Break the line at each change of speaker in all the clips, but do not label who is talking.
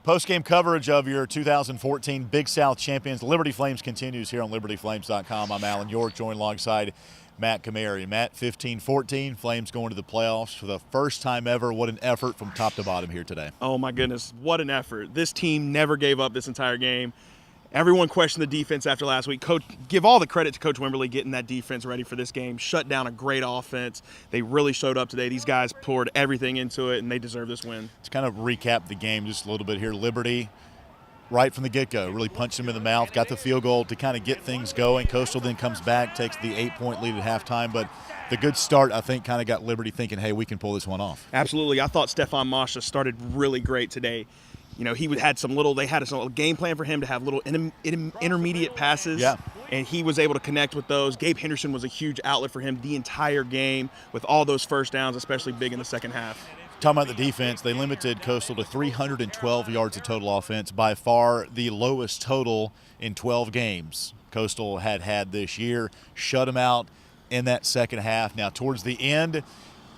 Post-game coverage of your 2014 Big South champions, Liberty Flames, continues here on LibertyFlames.com. I'm Alan York, joined alongside Matt Kamari. Matt, 15-14, Flames going to the playoffs for the first time ever. What an effort from top to bottom here today.
Oh, my goodness. What an effort. This team never gave up this entire game. Everyone questioned the defense after last week. Coach, give all the credit to Coach Wimberly getting that defense ready for this game. Shut down a great offense. They really showed up today. These guys poured everything into it, and they deserve this win.
To kind of recap the game just a little bit here, Liberty, right from the get-go, really punched him in the mouth, got the field goal to kind of get things going. Coastal then comes back, takes the 8-point lead at halftime, but the good start, I think, kind of got Liberty thinking, hey, we can pull this one off.
Absolutely. I thought Stefan Masha started really great today. You know, they had a game plan for him to have little intermediate passes.
Yeah.
And he was able to connect with those. Gabe Henderson was a huge outlet for him the entire game with all those first downs, especially big in the second half.
Talking about the defense, they limited Coastal to 312 yards of total offense, by far the lowest total in 12 games Coastal had this year. Shut them out in that second half. Now, towards the end,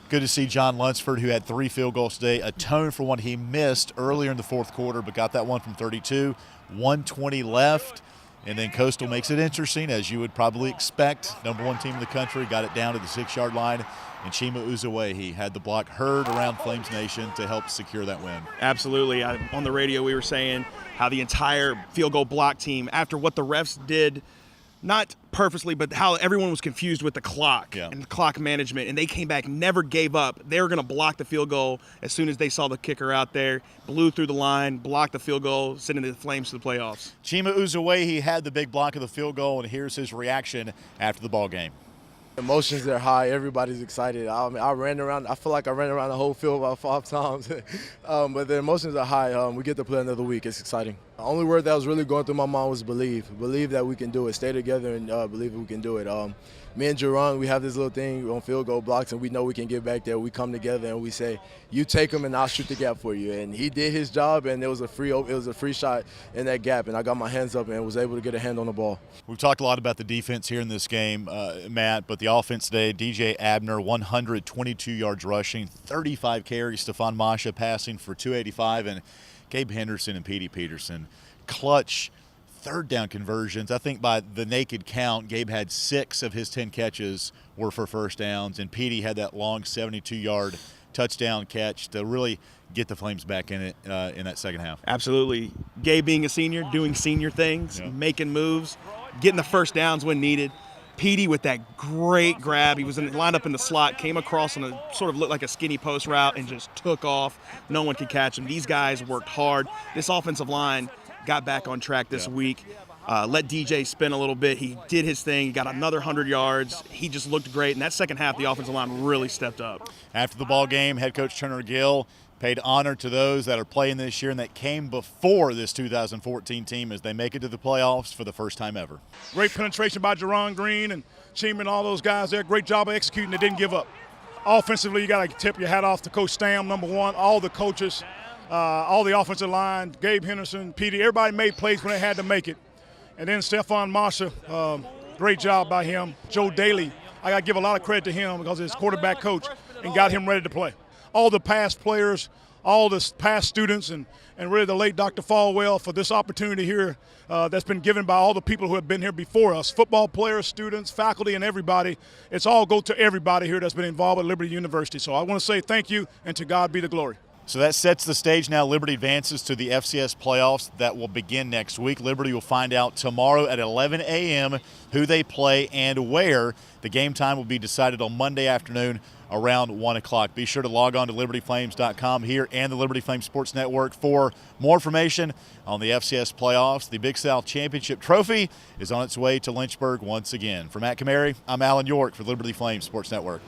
good to see John Lunsford, who had 3 field goals today, atone for one he missed earlier in the fourth quarter, but got that one from 32. 1:20 left, and then Coastal makes it interesting, as you would probably expect. Number 1 team in the country, got it down to the 6-yard line, and Chima Uzowihe had the block heard around Flames Nation to help secure that win.
Absolutely. On the radio, we were saying how the entire field goal block team, after what the refs did, not purposely, but how everyone was confused with the clock and the clock management, and they came back, never gave up. They were going to block the field goal as soon as they saw the kicker out there, blew through the line, blocked the field goal, sending the Flames to the playoffs.
Chima Uzowihe had the big block of the field goal, and here's his reaction after the ball game.
Emotions are high. Everybody's excited. I ran around. I feel like I ran around the whole field about 5 times. But the emotions are high. We get to play another week. It's exciting. The only word that was really going through my mind was believe. Believe that we can do it. Stay together and believe that we can do it. Me and Jerron, we have this little thing on field goal blocks, and we know we can get back there. We come together and we say, "You take them, and I'll shoot the gap for you." And he did his job, and it was a free shot in that gap, and I got my hands up and was able to get a hand on the ball.
We've talked a lot about the defense here in this game, Matt, but the offense today, DJ Abner, 122 yards rushing, 35 carries, Stefan Masha passing for 285, and Gabe Henderson and Petey Peterson, clutch third down conversions. I think by the naked count, Gabe had 6 of his 10 catches were for first downs, and Petey had that long 72-yard touchdown catch to really get the Flames back in it in that second half.
Absolutely. Gabe being a senior, doing senior things, making moves, getting the first downs when needed. Petey with that great grab. He was lined up in the slot, came across on a sort of looked like a skinny post route and just took off. No one could catch him. These guys worked hard. This offensive line got back on track this week. Let DJ spin a little bit. He did his thing. He got another 100 yards. He just looked great. And that second half, the offensive line really stepped up.
After the ball game, head coach Turner Gill paid honor to those that are playing this year and that came before this 2014 team as they make it to the playoffs for the first time ever.
Great penetration by Jerron Green and Chima and all those guys there. Great job of executing. They didn't give up. Offensively, you got to tip your hat off to Coach Stam, number 1, all the coaches, all the offensive line, Gabe Henderson, Petey, everybody made plays when they had to make it. And then Stefan Masha, great job by him. Joe Daly, I got to give a lot of credit to him because he's quarterback coach and got him ready to play. All the past players, all the past students, and really the late Dr. Falwell for this opportunity here that's been given by all the people who have been here before us, football players, students, faculty, and everybody. It's all go to everybody here that's been involved at Liberty University. So I want to say thank you, and to God be the glory.
So that sets the stage now. Liberty advances to the FCS playoffs that will begin next week. Liberty will find out tomorrow at 11 a.m. who they play and where. The game time will be decided on Monday afternoon around 1 o'clock. Be sure to log on to LibertyFlames.com here and the Liberty Flames Sports Network for more information on the FCS playoffs. The Big South Championship Trophy is on its way to Lynchburg once again. For Matt Kamari, I'm Alan York for Liberty Flames Sports Network.